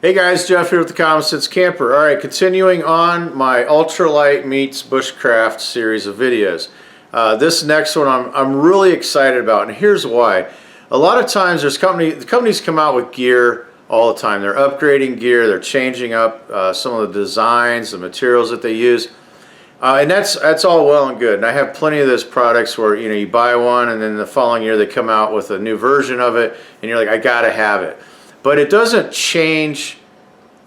Hey guys, Jeff here with the Common Sense Camper. Alright, continuing on my ultralight meets bushcraft series of videos. This next one I'm really excited about, and here's why. A lot of times the companies come out with gear all the time. They're upgrading gear, they're changing up some of the designs, the materials that they use. And that's all well and good. And I have plenty of those products where you buy one and then the following year they come out with a new version of it and you're like, I gotta have it. But it doesn't change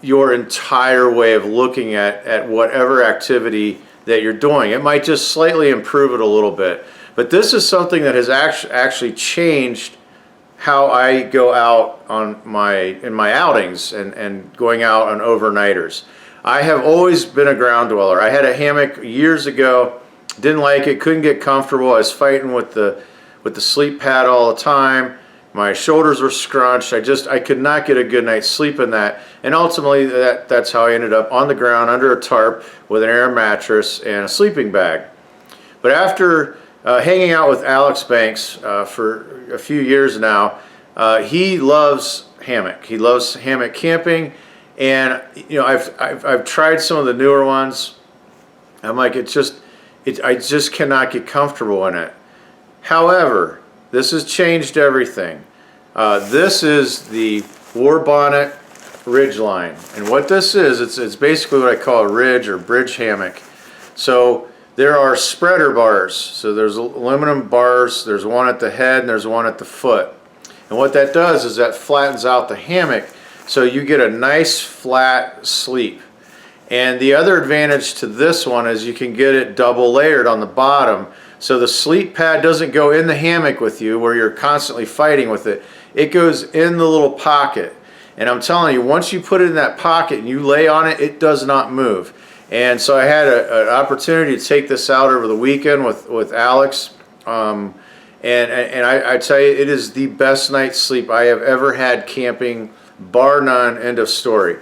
your entire way of looking at whatever activity that you're doing. It might just slightly improve it a little bit. But this is something that has actually changed how I go out on in my outings and going out on overnighters. I have always been a ground dweller. I had a hammock years ago, didn't like it, couldn't get comfortable. I was fighting with the sleep pad all the time. My shoulders were scrunched. I could not get a good night's sleep in that. And ultimately that's how I ended up on the ground under a tarp with an air mattress and a sleeping bag. But after hanging out with Alex Banks for a few years now, he loves hammock. He loves hammock camping, and I've tried some of the newer ones. I'm like, I just cannot get comfortable in it. However, this has changed everything. This is the Warbonnet Ridgerunner, and what this is, it's basically what I call a ridge or bridge hammock. So there are spreader bars. So there's aluminum bars. There's one at the head and there's one at the foot. And what that does is that flattens out the hammock, so you get a nice flat sleep. And the other advantage to this one is you can get it double layered on the bottom. So the sleep pad doesn't go in the hammock with you where you're constantly fighting with it. It goes in the little pocket. And I'm telling you, once you put it in that pocket and you lay on it, it does not move. And so I had an opportunity to take this out over the weekend with Alex. And I tell you, it is the best night's sleep I have ever had camping, bar none, end of story.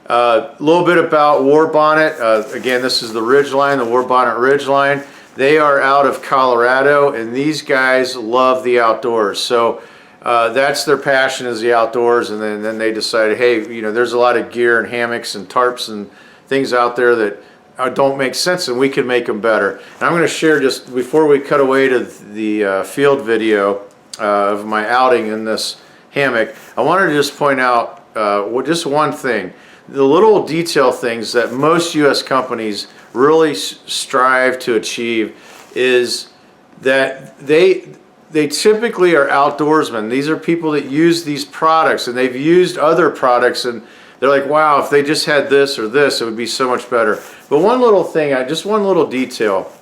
A little bit about Warbonnet. Again, this is the Ridgeline, the Warbonnet Ridgeline. They are out of Colorado, and these guys love the outdoors. So that's their passion, is the outdoors. And then they decided, hey, there's a lot of gear and hammocks and tarps and things out there that don't make sense, and we can make them better. And I'm going to share, just before we cut away to the field video of my outing in this hammock, I wanted to just point out just one thing. The little detail things that most U.S. companies really strive to achieve is that they typically are outdoorsmen. These are people that use these products, and they've used other products, and they're like, wow, if they just had this or this, it would be so much better. But one little thing, just one little detail.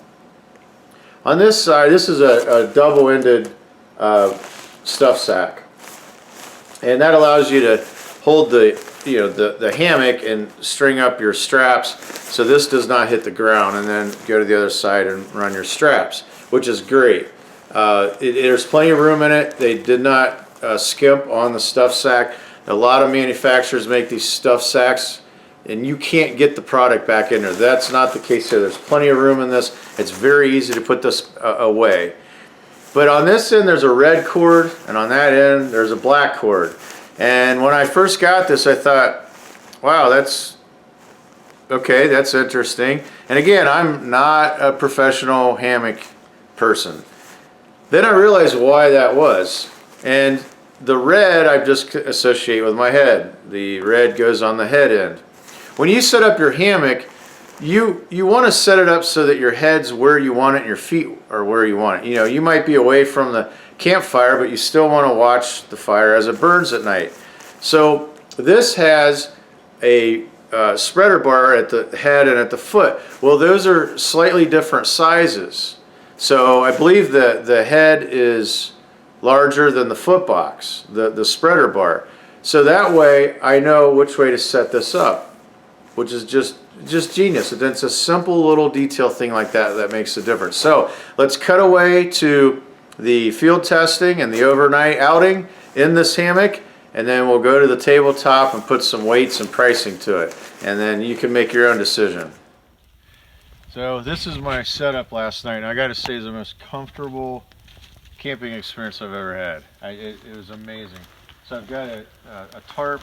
On this side, this is a double-ended stuff sack, and that allows you to hold the hammock and string up your straps so this does not hit the ground, and then go to the other side and run your straps, which is great. There's plenty of room in it. They did not skimp on the stuff sack. A lot of manufacturers make these stuff sacks and you can't get the product back in there. That's not the case here. There's plenty of room in this. It's very easy to put this away. But on this end there's a red cord, and on that end there's a black cord. And when I first got this, I thought, wow, that's okay, that's interesting. And again, I'm not a professional hammock person. Then I realized why that was. And the red I just associate with my head. The red goes on the head end. When you set up your hammock, you want to set it up so that your head's where you want it and your feet are where you want it. You might be away from the campfire, but you still want to watch the fire as it burns at night. So this has a spreader bar at the head and at the foot. Well, those are slightly different sizes. So I believe that the head is larger than the foot box, the spreader bar. So that way I know which way to set this up, which is just genius. It's a simple little detail thing like that makes a difference. So let's cut away to the field testing and the overnight outing in this hammock, and then we'll go to the tabletop and put some weights and pricing to it, and then you can make your own decision. So this is my setup last night, and I got to say, it's the most comfortable camping experience I've ever had. It was amazing. So I've got a tarp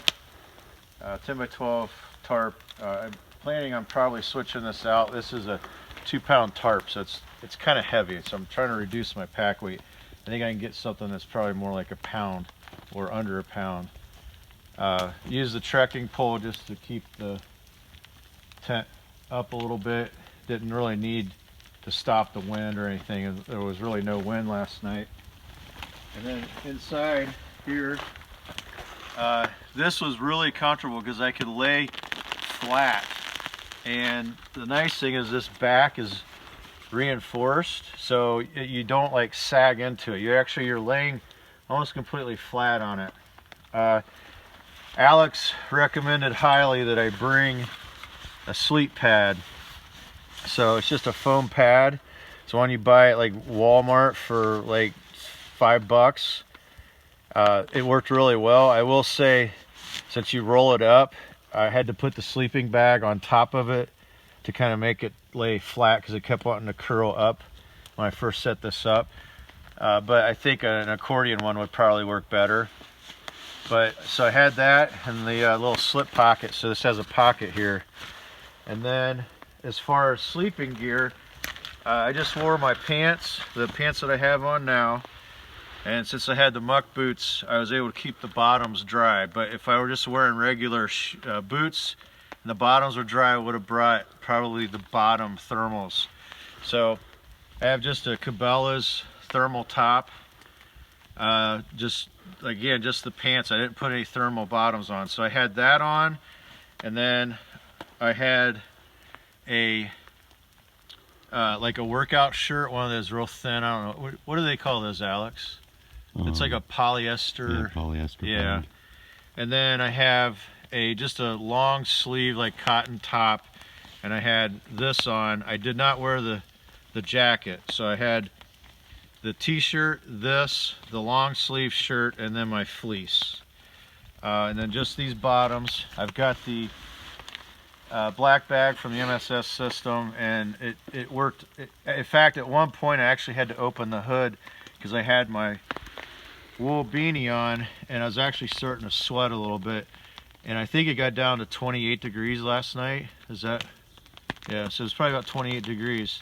10 by 12 tarp. I'm planning on probably switching this out. This is a 2-pound tarp, so it's kind of heavy, so I'm trying to reduce my pack weight. I think I can get something that's probably more like a pound or under a pound. Use the trekking pole just to keep the tent up a little bit. Didn't really need to stop the wind or anything. There was really no wind last night. And then inside here, this was really comfortable because I could lay flat. And the nice thing is this back is reinforced, so you don't like sag into it. You're laying almost completely flat on it. Alex recommended highly that I bring a sleep pad. So it's just a foam pad. So when you buy it like Walmart for like $5, it worked really well. I will say, since you roll it up, I had to put the sleeping bag on top of it to kind of make it lay flat because it kept wanting to curl up when I first set this up. But I think an accordion one would probably work better. But so I had that and the little slip pocket. So this has a pocket here. And then as far as sleeping gear, I just wore my pants, the pants that I have on now. And since I had the muck boots, I was able to keep the bottoms dry. But if I were just wearing regular boots and the bottoms were dry, I would have brought probably the bottom thermals. So I have just a Cabela's thermal top. Just the pants. I didn't put any thermal bottoms on. So I had that on, and then I had a like a workout shirt, one of those real thin. I don't know, what do they call those, Alex? It's like a polyester. Yeah, polyester. Yeah. Band. And then I have just a long sleeve like cotton top, and I had this on. I did not wear the jacket, so I had the t-shirt, this, the long sleeve shirt, and then my fleece. And then just these bottoms. I've got the black bag from the MSS system, and it worked. In fact, at one point I actually had to open the hood because I had my wool beanie on and I was actually starting to sweat a little bit, and I think it got down to 28 degrees last night. Is that? Yeah, so it's probably about 28 degrees,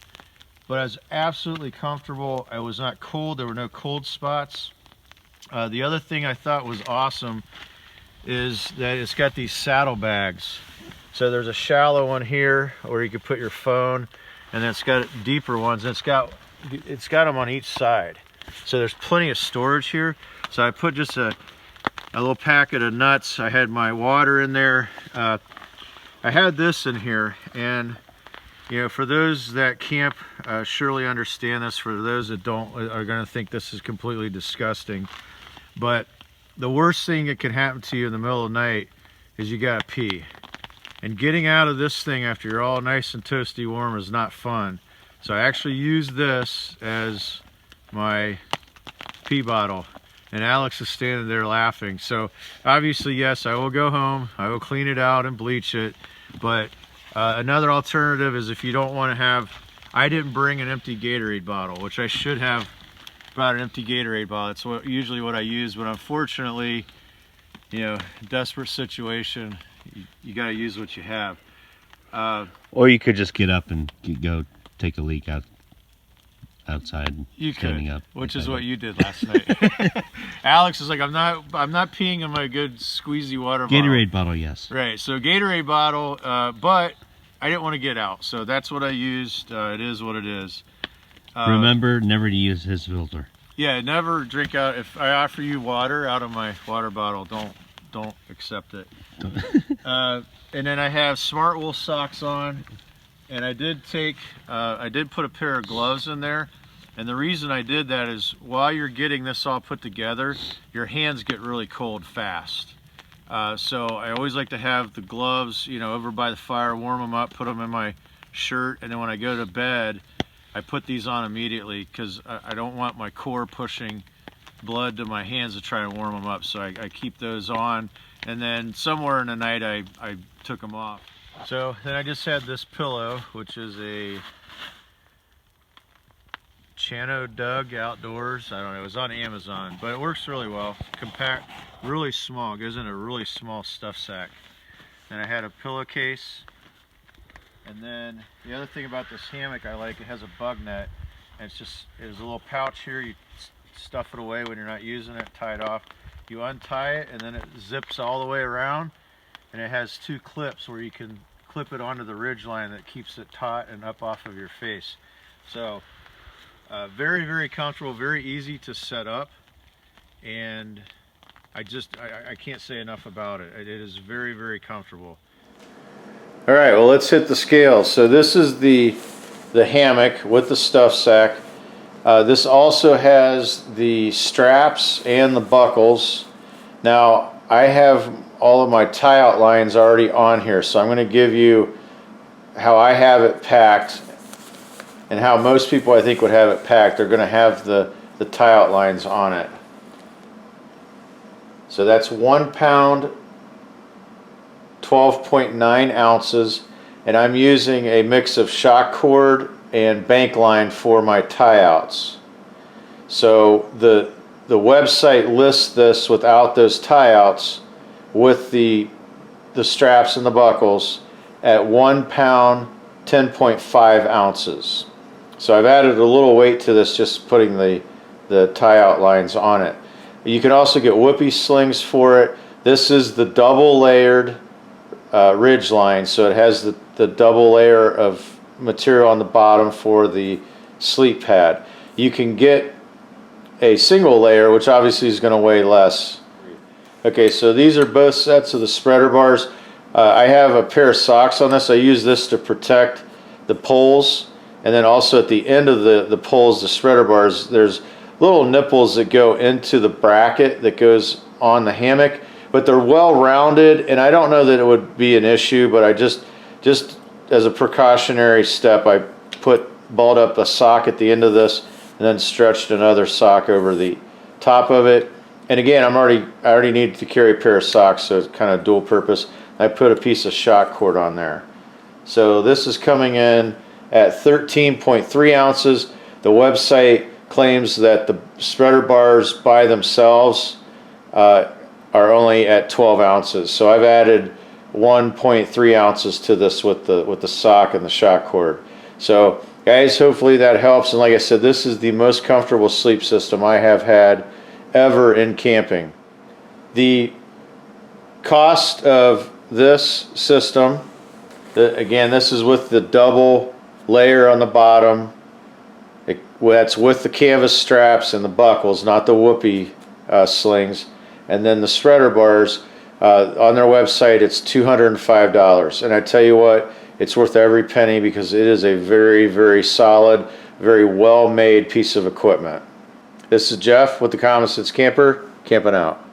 but I was absolutely comfortable. I was not cold. There were no cold spots. The other thing I thought was awesome is that it's got these saddle bags. So there's a shallow one here where you could put your phone, and then it's got deeper ones, and it's got them on each side. So there's plenty of storage here. So I put just a little packet of nuts. I had my water in there. I had this in here, and you know, for those that camp surely understand this. For those that don't, are going to think this is completely disgusting. But the worst thing that can happen to you in the middle of the night is you gotta pee. And getting out of this thing after you're all nice and toasty warm is not fun. So I actually use this as my pee bottle. And Alex is standing there laughing. So obviously, yes, I will go home. I will clean it out and bleach it. But another alternative is if you don't want to have, I didn't bring an empty Gatorade bottle, which I should have brought an empty Gatorade bottle. It's usually what I use, but unfortunately, you know, desperate situation, you got to use what you have. Or you could just get up and go take a leak outside. You standing could, up, which is what you did last night. Alex is like, I'm not peeing in my good squeezy water bottle. Gatorade bottle, yes. Right, so Gatorade bottle, but I didn't want to get out, so that's what I used. It is what it is. Remember never to use his filter. Yeah, never drink out. If I offer you water out of my water bottle, don't accept it. And then I have smart wool socks on, and I did put a pair of gloves in there. And the reason I did that is while you're getting this all put together, your hands get really cold fast. So I always like to have the gloves, you know, over by the fire, warm them up, put them in my shirt, and then when I go to bed, I put these on immediately because I don't want my core pushing blood to my hands to try and warm them up. So I keep those on, and then somewhere in the night I took them off. So then I just had this pillow, which is a Chano Doug Outdoors. I don't know, it was on Amazon, but it works really well. Compact, really small, it goes in a really small stuff sack. and I had a pillowcase. And then the other thing about this hammock I like, it has a bug net, and there's a little pouch here. You stuff it away when you're not using it, tie it off. You untie it, and then it zips all the way around, and it has two clips where you can clip it onto the ridge line that keeps it taut and up off of your face. So very, very comfortable, very easy to set up, and I can't say enough about it. It is very, very comfortable. All right, well, let's hit the scale. So this is the hammock with the stuff sack. This also has the straps and the buckles. Now, I have all of my tie-out lines already on here, so I'm going to give you how I have it packed and how most people I think would have it packed. They're going to have the tie-out lines on it. So that's 1 pound, 12.9 ounces, and I'm using a mix of shock cord and bank line for my tie-outs. So the website lists this without those tie-outs with the straps and the buckles at 1 pound, 10.5 ounces. So I've added a little weight to this just putting the tie-out lines on it. You can also get whoopee slings for it. This is the double layered ridge line, so it has the double layer of material on the bottom for the sleep pad. You can get a single layer, which obviously is going to weigh less. Okay, so these are both sets of the spreader bars. I have a pair of socks on this. I use this to protect the poles, and then also at the end of the poles, the spreader bars, there's little nipples that go into the bracket that goes on the hammock, but they're well rounded, and I don't know that it would be an issue, but I just as a precautionary step, I balled up a sock at the end of this and then stretched another sock over the top of it. And again, I already need to carry a pair of socks, so it's kind of dual purpose. I put a piece of shock cord on there. So this is coming in at 13.3 ounces. The website claims that the spreader bars by themselves are only at 12 ounces. So I've added 1.3 ounces to this with the sock and the shock cord. So guys, hopefully that helps. And like I said, this is the most comfortable sleep system I have had ever in camping. The cost of this system, again, this is with the double layer on the bottom. That's with the canvas straps and the buckles, not the whoopee slings. And then the spreader bars, on their website, it's $205. And I tell you what, it's worth every penny because it is a very, very solid, very well-made piece of equipment. This is Jeff with the Common Sense Camper, camping out.